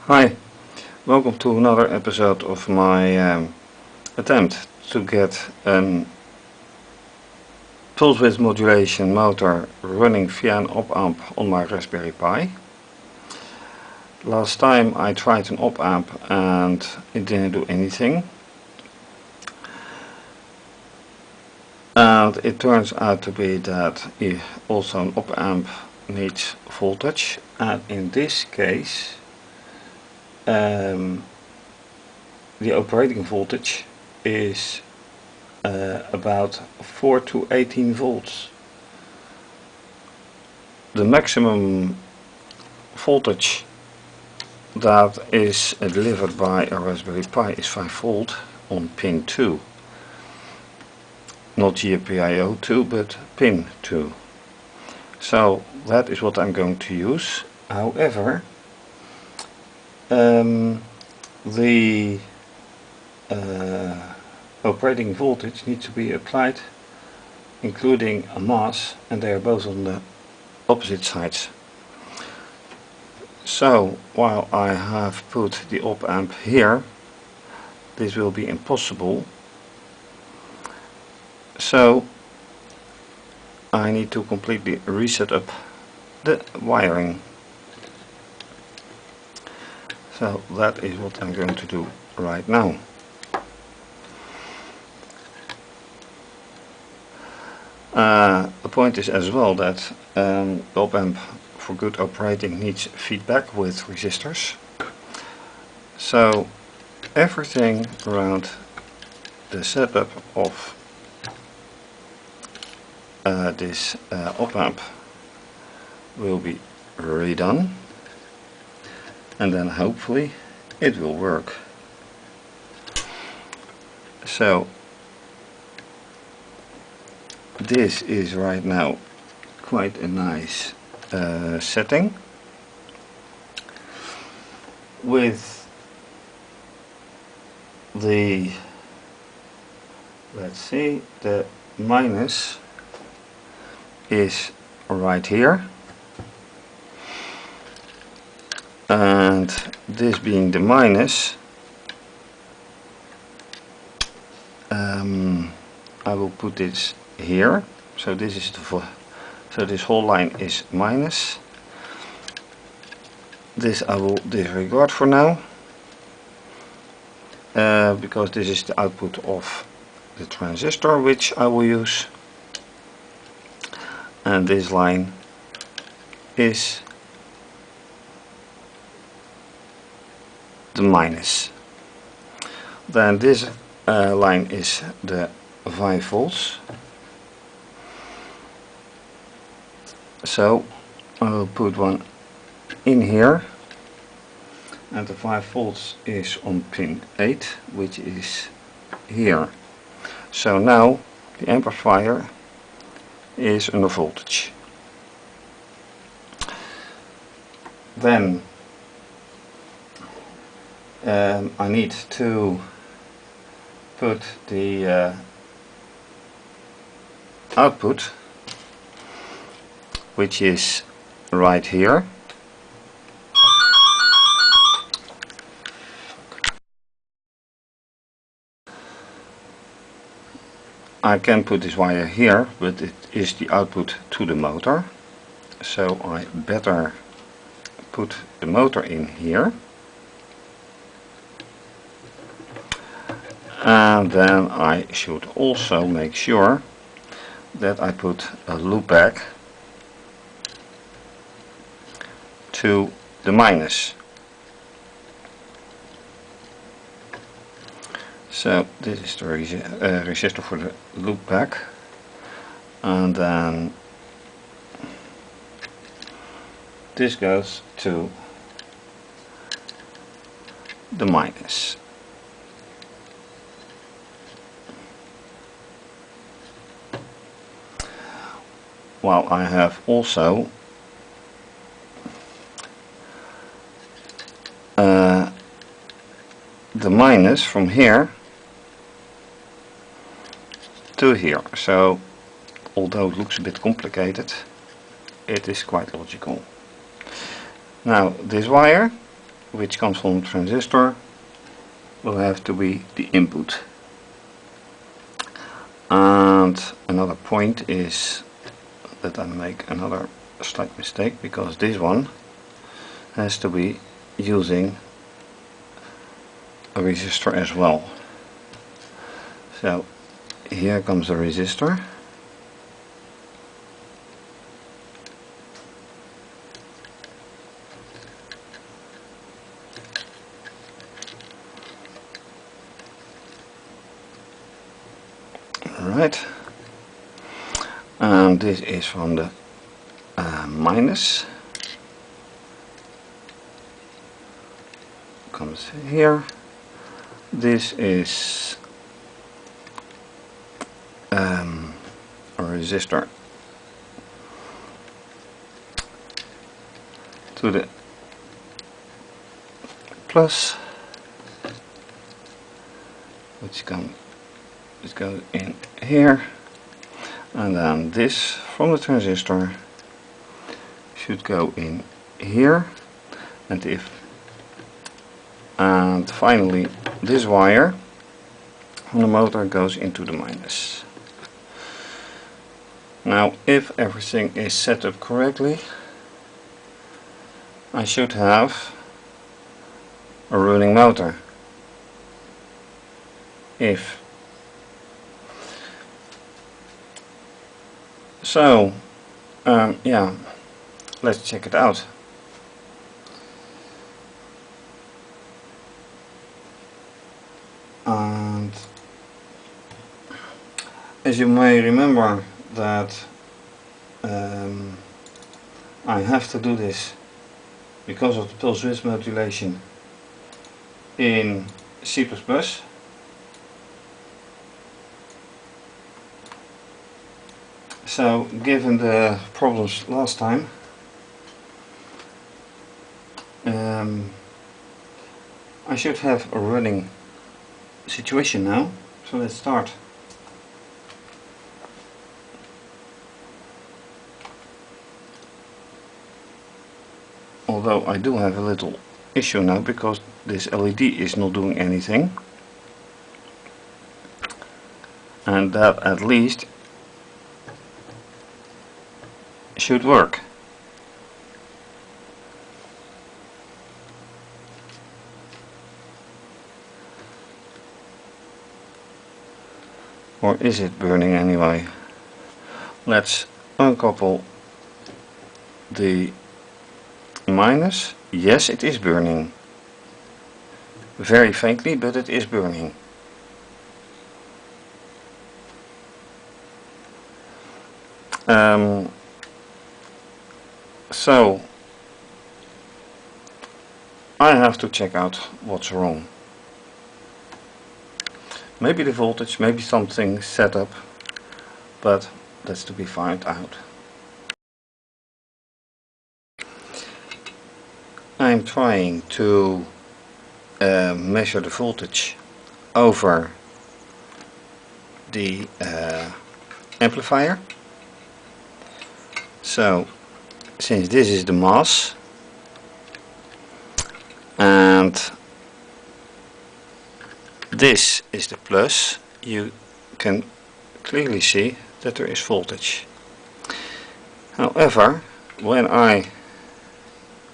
Hi, welcome to another episode of my attempt to get a pulse width modulation motor running via an op-amp on my Raspberry Pi. Last time I tried an op-amp and it didn't do anything. And it turns out to be that also an op-amp needs voltage, and in this case the operating voltage is about 4 to 18 volts. The maximum voltage that is delivered by a Raspberry Pi is 5 volt on pin 2. Not GPIO 2, but pin 2. So that is what I'm going to use. However, the operating voltage needs to be applied including a mass, and they are both on the opposite sides. So while I have put the op-amp here, this will be impossible. So I need to completely reset up the wiring. So that is what I'm going to do right now. The point is as well that the op-amp for good operating needs feedback with resistors. So everything around the setup of this op-amp will be redone, and then hopefully it will work. So this is right now quite a nice setting with the, let's see, the minus is right here, and this being the minus, I will put this here. So this is the so this whole line is minus. This I will disregard for now, because this is the output of the transistor which I will use, and this line is the minus. Then this line is the 5 volts. So I will put one in here, and the 5 volts is on pin 8, which is here. So now the amplifier is under voltage. Then I need to put the output, which is right here. I can put this wire here, but it is the output to the motor, so I better put the motor in here. And then I should also make sure that I put a loopback to the minus. So this is the resistor for the loopback, and then this goes to the minus. While I have also the minus from here to here. So although it looks a bit complicated, it is quite logical. Now this wire which comes from the transistor will have to be the input. And another point is that I make another slight mistake, because this one has to be using a resistor as well. So here comes a resistor. Right, and this is from the minus, comes here. This is a resistor to the plus, which goes in here, and then this from the transistor should go in here, and finally this wire from the motor goes into the minus. Now, if everything is set up correctly, I should have a running motor. If so, yeah, let's check it out. And as you may remember that I have to do this because of the pulse width modulation in C++. So, given the problems last time, I should have a running situation now. So let's start. Although I do have a little issue now, because this LED is not doing anything, and that at least should work. Or is it burning anyway? Let's uncouple the minus. Yes, it is burning. Very faintly, but it is burning. So I have to check out what's wrong. Maybe the voltage, maybe something set up, but that's to be found out. I'm trying to measure the voltage over the amplifier. So, since this is the mass and this is the plus, you can clearly see that there is voltage. However, when I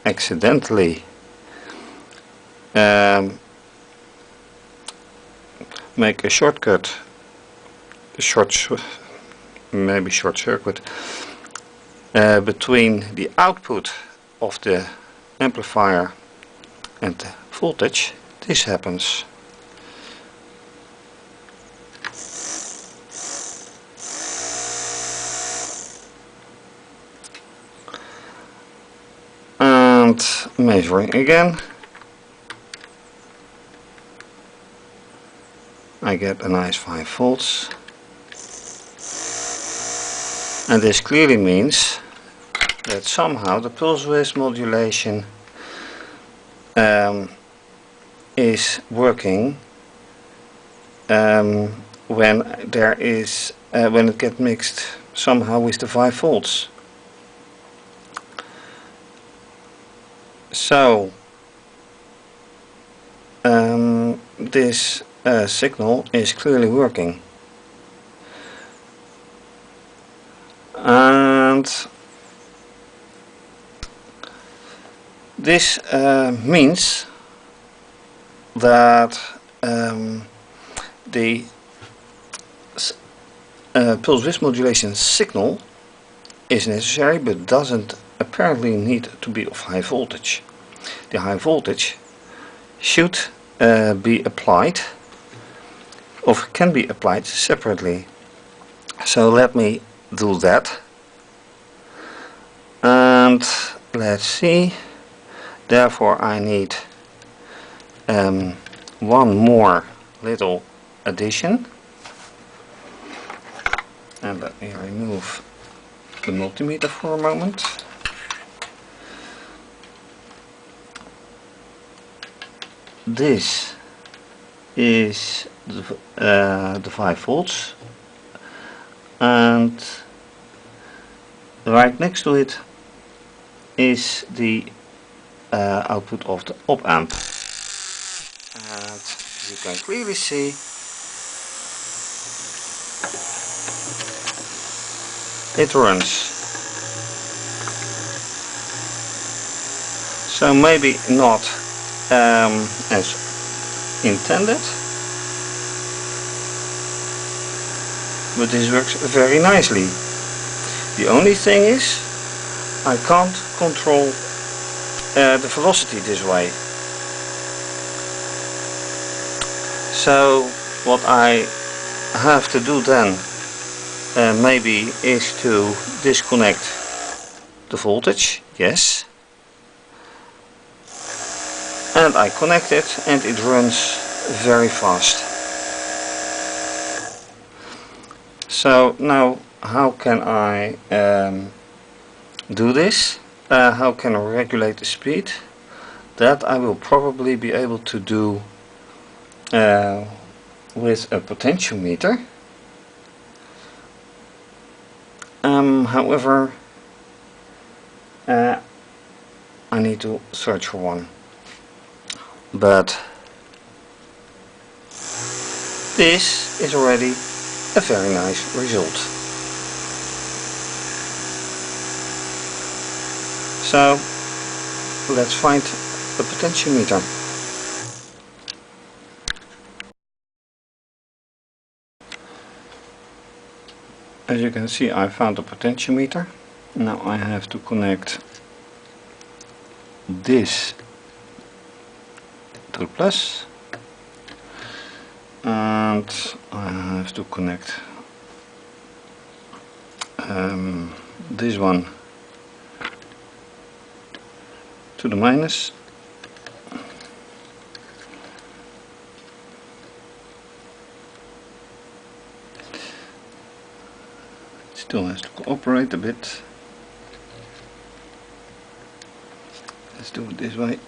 accidentally make a shortcut, maybe short circuit, between the output of the amplifier and the voltage, this happens. And measuring again, I get a nice 5 volts, and this clearly means that somehow the pulse width modulation is working when it gets mixed somehow with the 5 volts. So this signal is clearly working. And this means that the pulse width modulation signal is necessary, but doesn't apparently need to be of high voltage. The high voltage should be applied, or can be applied separately. So let me do that, and let's see. Therefore I need one more little addition, and let me remove the multimeter for a moment. This is the 5 volts, and right next to it is the output of the opamp, and you can clearly see it runs. So maybe not as intended, but this works very nicely. The only thing is I can't control the velocity this way. So what I have to do then maybe is to disconnect the voltage, yes, and I connect it and it runs very fast. So now how can I do this? How can I regulate the speed? That I will probably be able to do with a potentiometer. However, I need to search for one. But this is already a very nice result. So let's find the potentiometer. As you can see, I found the potentiometer. Now I have to connect this to the plus, and I have to connect this one to the minus. It still has to cooperate a bit. Let's do it this way.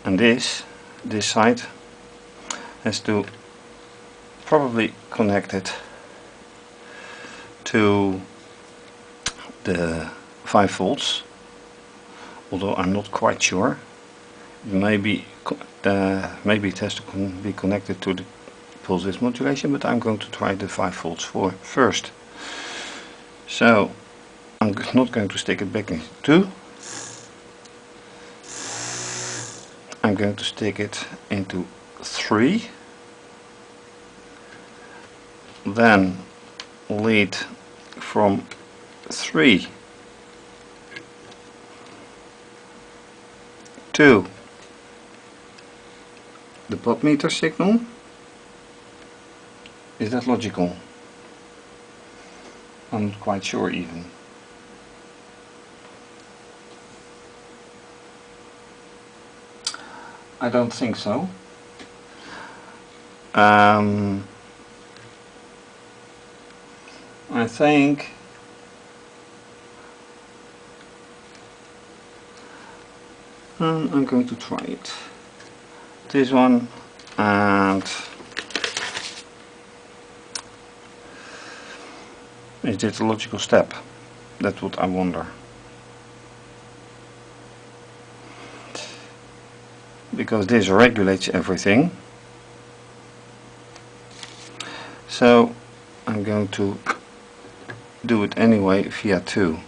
And this side has to probably connect it to the 5 volts, although I'm not quite sure. Maybe it has to be connected to the pulse width modulation, but I'm going to try the 5 volts first. So I'm not going to stick it back in 2. I'm going to stick it into 3, then lead from 3 to the potmeter signal. Is that logical? I'm not quite sure even. I don't think so. I think I'm going to try it. This one, and is it a logical step? That's what I wonder. because this regulates everything. So I'm going to do it anyway via 2.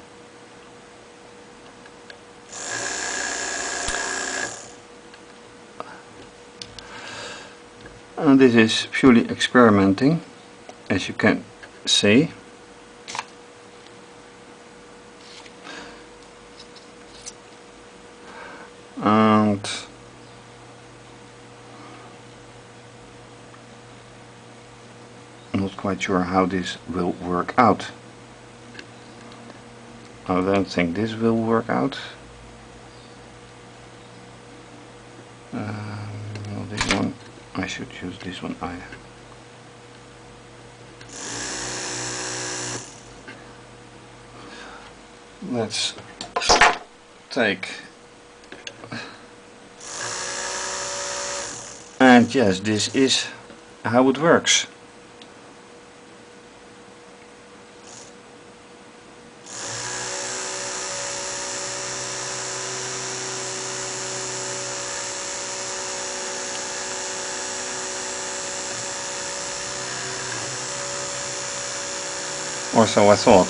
And this is purely experimenting, as you can see. And I'm not quite sure how this will work out. I don't think this will work out. No, this one. I should use this one. Let's take, and yes, this is how it works. Or so I thought.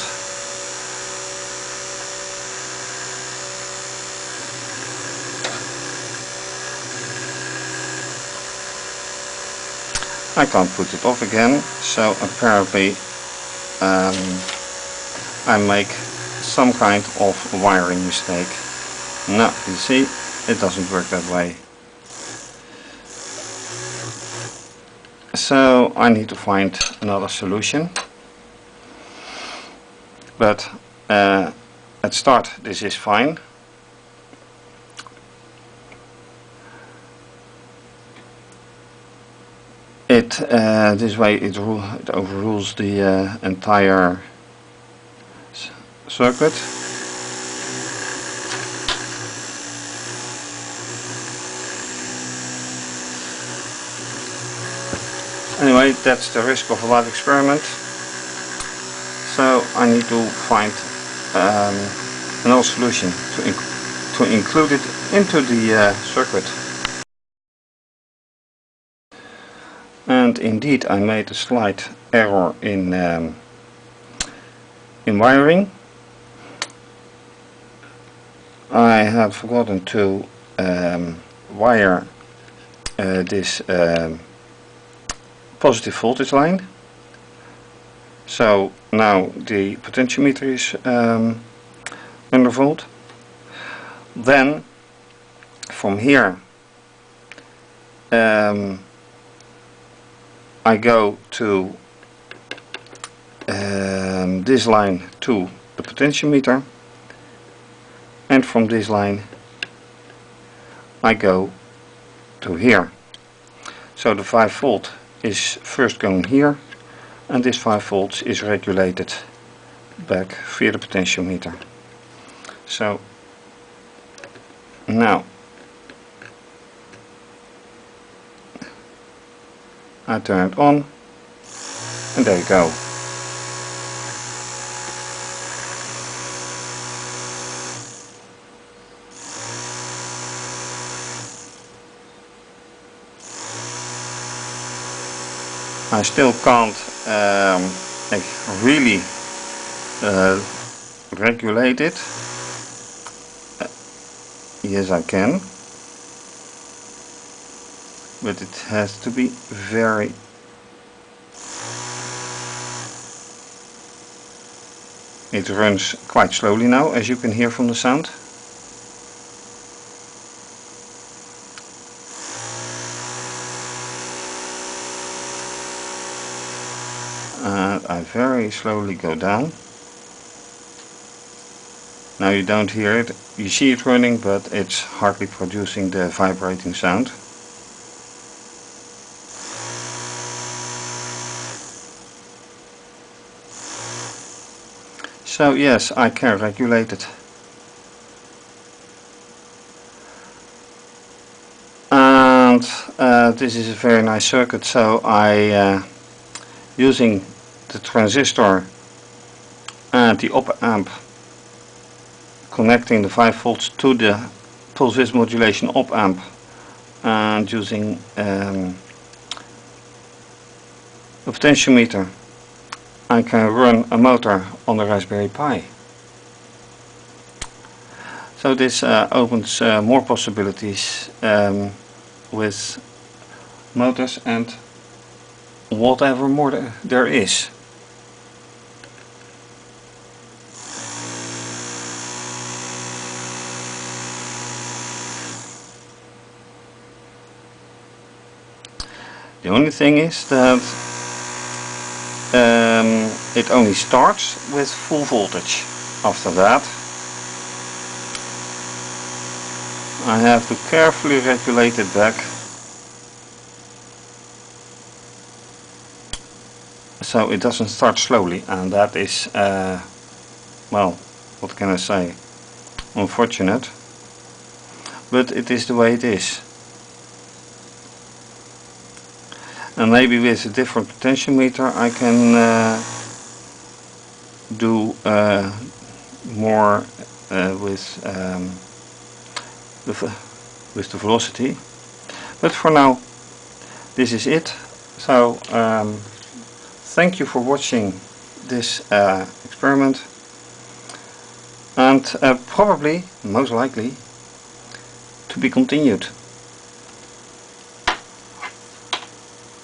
I can't put it off again, so apparently I make some kind of wiring mistake. No, you see, it doesn't work that way. So I need to find another solution. But at start this is fine. This way it overrules the entire circuit. Anyway, that's the risk of a live experiment. So I need to find another solution to include it into the circuit. And indeed I made a slight error in wiring. I had forgotten to wire this positive voltage line. So now the potentiometer is under volt. Then from here I go to this line to the potentiometer, and from this line I go to here. So the 5 volt is first going here, and this 5 volts is regulated back via the potentiometer. So now I turn it on, and there you go. I still can't really regulate it. Yes, I can, but it has to be very it runs quite slowly now, as you can hear from the sound. And I very slowly go down. Now you don't hear it, you see it running, but it's hardly producing the vibrating sound. So yes, I can regulate it. And this is a very nice circuit, so I using the transistor and the op-amp, connecting the 5 volts to the pulse width modulation op-amp, and using a potentiometer I can run a motor on the Raspberry Pi. So this opens more possibilities with motors and whatever more there is. The only thing is that it only starts with full voltage. After that I have to carefully regulate it back so it doesn't start slowly, and that is well, what can I say, unfortunate, but it is the way it is. And maybe with a different potentiometer I can do more with the velocity. But for now this is it. So thank you for watching this experiment, and probably, most likely, to be continued.